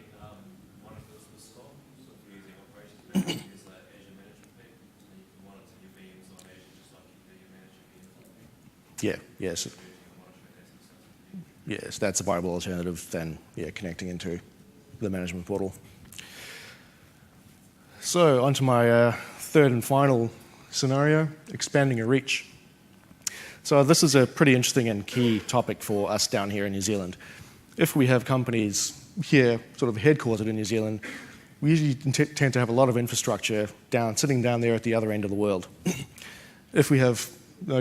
monitor the store. So if you're using operations manager, there's that Azure management thing, so you can monitor your VMs on Azure just like you do your manager VMs. Yeah. Yes. Yes, that's a viable alternative than connecting into the management portal. So onto my third and final scenario, expanding your reach. So this is a pretty interesting and key topic for us down here in New Zealand. If we have companies here, sort of headquartered in New Zealand, we usually tend to have a lot of infrastructure sitting down there at the other end of the world. If we have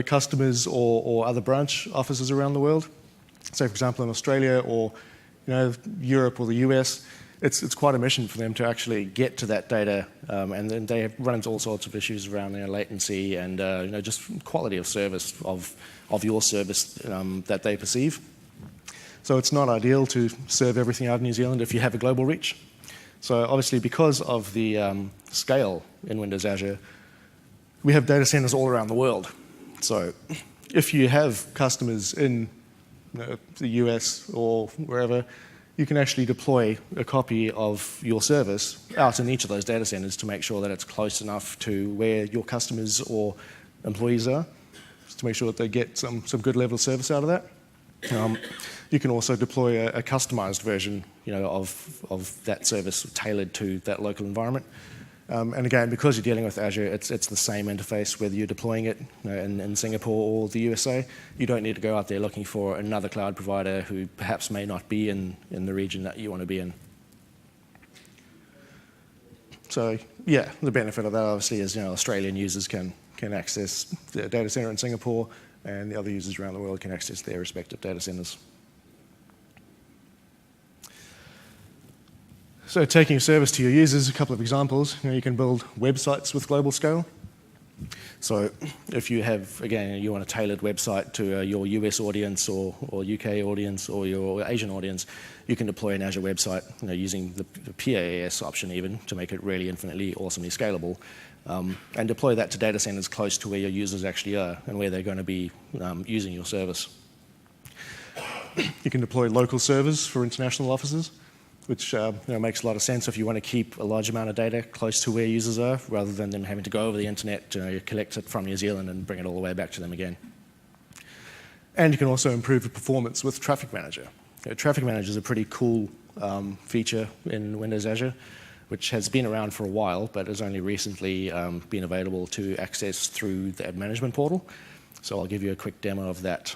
customers or other branch offices around the world, say for example in Australia or Europe or the US, it's quite a mission for them to actually get to that data, and then they run into all sorts of issues around latency and just quality of service of your service that they perceive. So it's not ideal to serve everything out in New Zealand if you have a global reach. So obviously, because of the scale in Windows Azure, we have data centers all around the world. So if you have customers in the US or wherever, you can actually deploy a copy of your service out in each of those data centers to make sure that it's close enough to where your customers or employees are, just to make sure that they get some good level of service out of that. You can also deploy a customized version of that service tailored to that local environment. And again, because you're dealing with Azure, it's the same interface whether you're deploying it in Singapore or the USA. You don't need to go out there looking for another cloud provider who perhaps may not be in the region that you want to be in. So yeah, the benefit of that obviously is Australian users can access the data center in Singapore, and the other users around the world can access their respective data centers. So taking service to your users, a couple of examples. You can build websites with global scale. So if you have, again, you want a tailored website to your US audience or UK audience or your Asian audience, you can deploy an Azure website using the PaaS option even to make it really infinitely awesomely scalable, and deploy that to data centers close to where your users actually are and where they're going to be using your service. You can deploy local servers for international offices. which makes a lot of sense if you want to keep a large amount of data close to where users are, rather than them having to go over the internet, you collect it from New Zealand and bring it all the way back to them again. And you can also improve the performance with Traffic Manager. Traffic Manager is a pretty cool feature in Windows Azure, which has been around for a while, but has only recently been available to access through the App Management portal. So I'll give you a quick demo of that.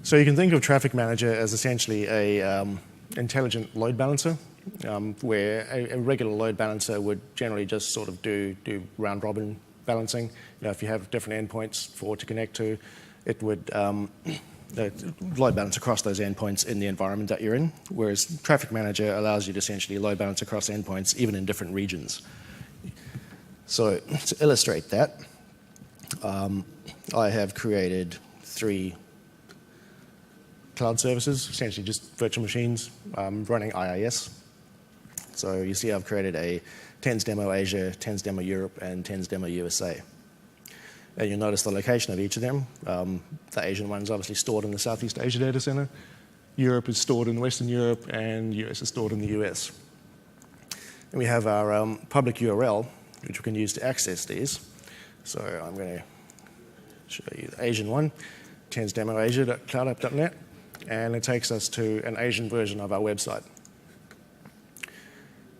So you can think of Traffic Manager as essentially a intelligent load balancer, where a regular load balancer would generally just sort of do round-robin balancing. If you have different endpoints to connect to, it would load balance across those endpoints in the environment that you're in, whereas Traffic Manager allows you to essentially load balance across endpoints, even in different regions. So to illustrate that, I have created 3 cloud services, essentially just virtual machines running IIS. So you see I've created a TENS Demo Asia, TENS Demo Europe, and TENS Demo USA. And you'll notice the location of each of them. The Asian one is obviously stored in the Southeast Asia data center. Europe is stored in Western Europe, and US is stored in the US. And we have our public URL, which we can use to access these. So I'm going to show you the Asian one, tensdemoasia.cloudapp.net. And it takes us to an Asian version of our website.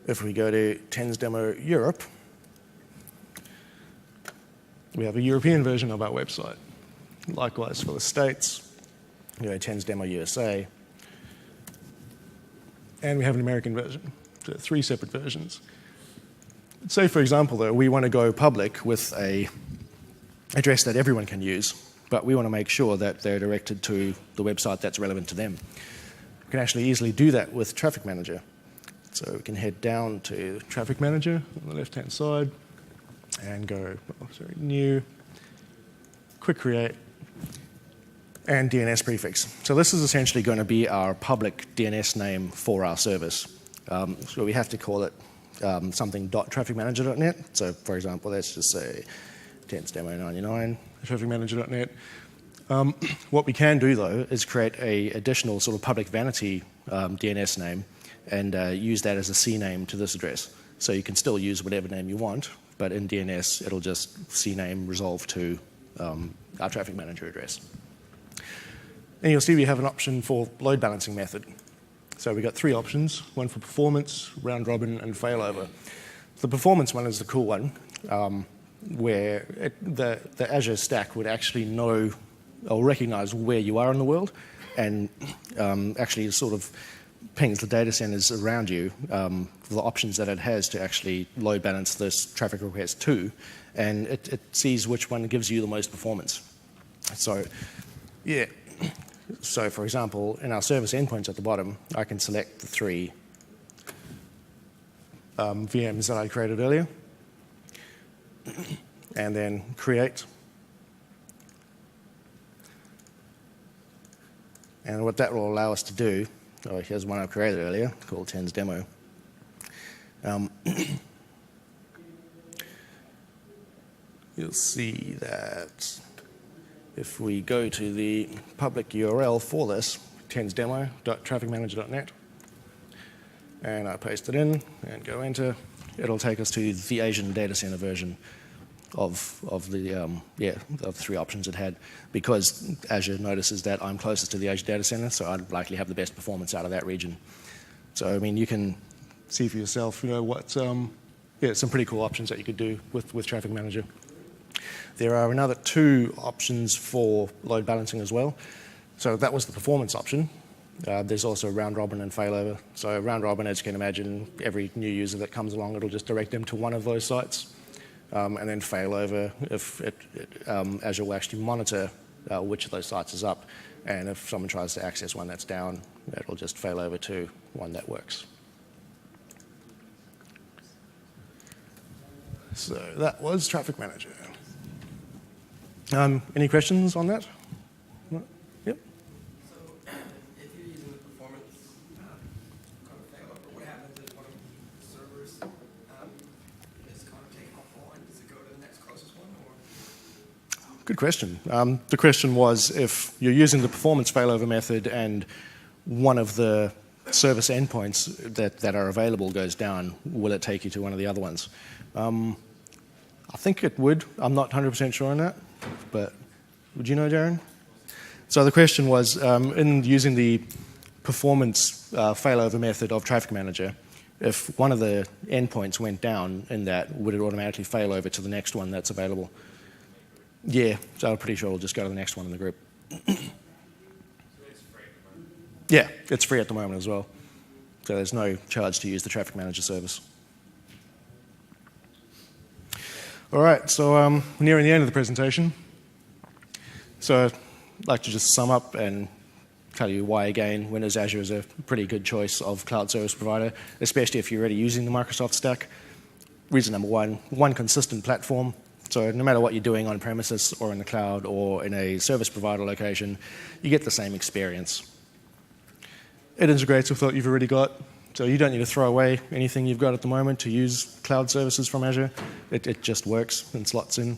If we go to TENS Demo Europe, we have a European version of our website. Likewise for the States, TENS Demo USA. And we have an American version, so 3 separate versions. Say, for example, though, we want to go public with an address that everyone can use, but we want to make sure that they're directed to the website that's relevant to them. We can actually easily do that with Traffic Manager. So we can head down to Traffic Manager on the left-hand side and go, new, quick create, and DNS prefix. So this is essentially going to be our public DNS name for our service. So we have to call it something .trafficmanager.net. So for example, let's just say tensdemo99 trafficmanager.net. What we can do, though, is create an additional sort of public vanity DNS name and use that as a CNAME to this address. So you can still use whatever name you want, but in DNS, it'll just CNAME resolve to our Traffic Manager address. And you'll see we have an option for load balancing method. So we've got 3 options, one for performance, round robin, and failover. The performance one is the cool one, where the Azure stack would actually know or recognize where you are in the world and actually sort of pings the data centers around you for the options that it has to actually load balance this traffic request to, and it sees which one gives you the most performance. So, yeah. So, for example, in our service endpoints at the bottom, I can select the 3 VMs that I created earlier, and then create. And what that will allow us to do, here's one I created earlier called TENS Demo. You'll see that if we go to the public URL for this, tensdemo.trafficmanager.net, and I paste it in and go enter, it'll take us to the Asian data center version of the 3 options it had, because Azure notices that I'm closest to the Azure data center, so I'd likely have the best performance out of that region. So I mean, you can see for yourself, what some pretty cool options that you could do with Traffic Manager. There are another 2 options for load balancing as well. So that was the performance option. There's also round robin and failover. So round robin, as you can imagine, every new user that comes along, it'll just direct them to one of those sites. And then failover, if Azure will actually monitor which of those sites is up, and if someone tries to access one that's down, it'll just fail over to one that works. So that was Traffic Manager. Any questions on that? No? Yep. So if you're using the performance kind of failover, what happens if one of the servers is kind of taken offline? Does it go to the next closest one, or question. The question was, if you're using the performance failover method and one of the service endpoints that are available goes down, will it take you to one of the other ones? I think it would. I'm not 100% sure on that, but would you know, Darren? So the question was, in using the performance failover method of Traffic Manager, if one of the endpoints went down in that, would it automatically fail over to the next one that's available? Yeah, so I'm pretty sure we'll just go to the next one in the group. Yeah, it's free at the moment as well. So there's no charge to use the Traffic Manager service. All right, so we're nearing the end of the presentation. So I'd like to just sum up and tell you why, again, Windows Azure is a pretty good choice of cloud service provider, especially if you're already using the Microsoft stack. Reason number one consistent platform. So no matter what you're doing on premises or in the cloud or in a service provider location, you get the same experience. It integrates with what you've already got, so you don't need to throw away anything you've got at the moment to use cloud services from Azure. It just works and slots in.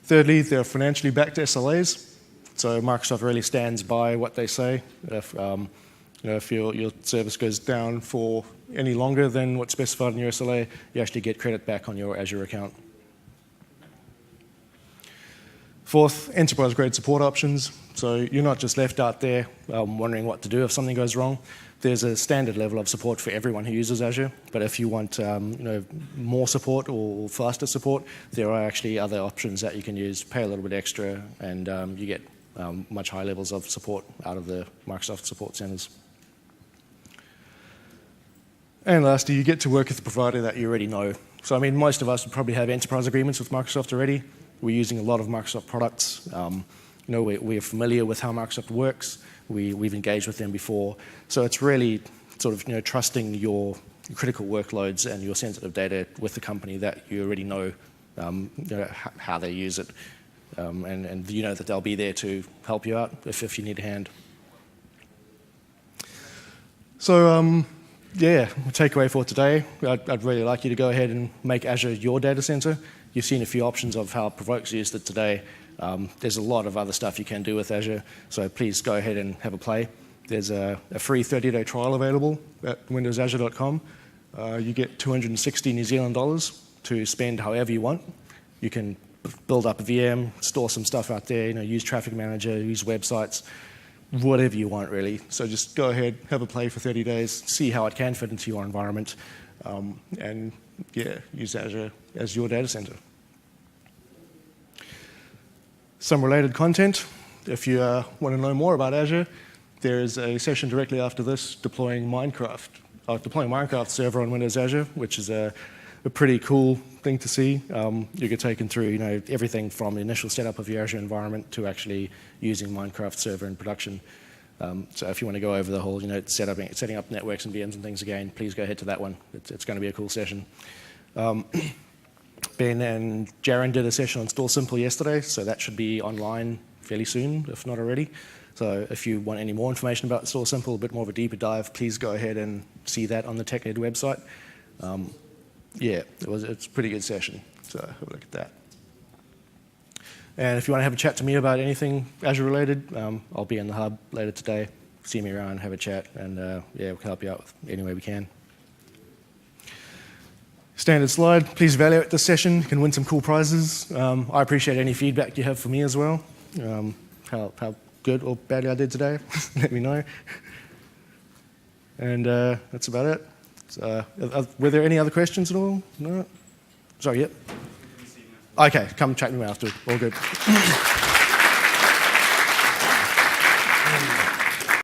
Thirdly, they're financially backed SLAs. So Microsoft really stands by what they say. If your service goes down for any longer than what's specified in your SLA, you actually get credit back on your Azure account. Fourth, enterprise-grade support options. So you're not just left out there wondering what to do if something goes wrong. There's a standard level of support for everyone who uses Azure, but if you want more support or faster support, there are actually other options that you can use, pay a little bit extra, and you get much higher levels of support out of the Microsoft support centers. And lastly, you get to work with a provider that you already know. So I mean, most of us would probably have enterprise agreements with Microsoft already. We're using a lot of Microsoft products. We're familiar with how Microsoft works. We've engaged with them before. So it's really sort of trusting your critical workloads and your sensitive data with the company that you already know, how they use it. And you know that they'll be there to help you out if you need a hand. So yeah, takeaway for today, I'd really like you to go ahead and make Azure your data center. You've seen a few options of how Provoke's used it today. There's a lot of other stuff you can do with Azure, so please go ahead and have a play. There's a free 30-day trial available at windowsazure.com. You get 260 New Zealand dollars to spend however you want. You can build up a VM, store some stuff out there, use Traffic Manager, use websites, whatever you want really. So just go ahead, have a play for 30 days, see how it can fit into your environment, and yeah, use Azure as your data center. Some related content. If you want to know more about Azure, there is a session directly after this deploying Minecraft server on Windows Azure, which is a pretty cool thing to see. You get taken through everything from the initial setup of your Azure environment to actually using Minecraft server in production. So if you want to go over the whole setting up networks and VMs and things again, please go ahead to that one. It's going to be a cool session. Ben and Jaron did a session on Store Simple yesterday, so that should be online fairly soon, if not already. So if you want any more information about Store Simple, a bit more of a deeper dive, please go ahead and see that on the TechEd website. Yeah, it's a pretty good session, so have a look at that. And if you want to have a chat to me about anything Azure related, I'll be in the hub later today. See me around, have a chat, and yeah, we'll help you out any way we can. Standard slide, please evaluate this session. You can win some cool prizes. I appreciate any feedback you have for me as well. How good or badly I did today, let me know. And that's about it. So, were there any other questions at all? No? Sorry, yep. Okay, come chat to me after. All good.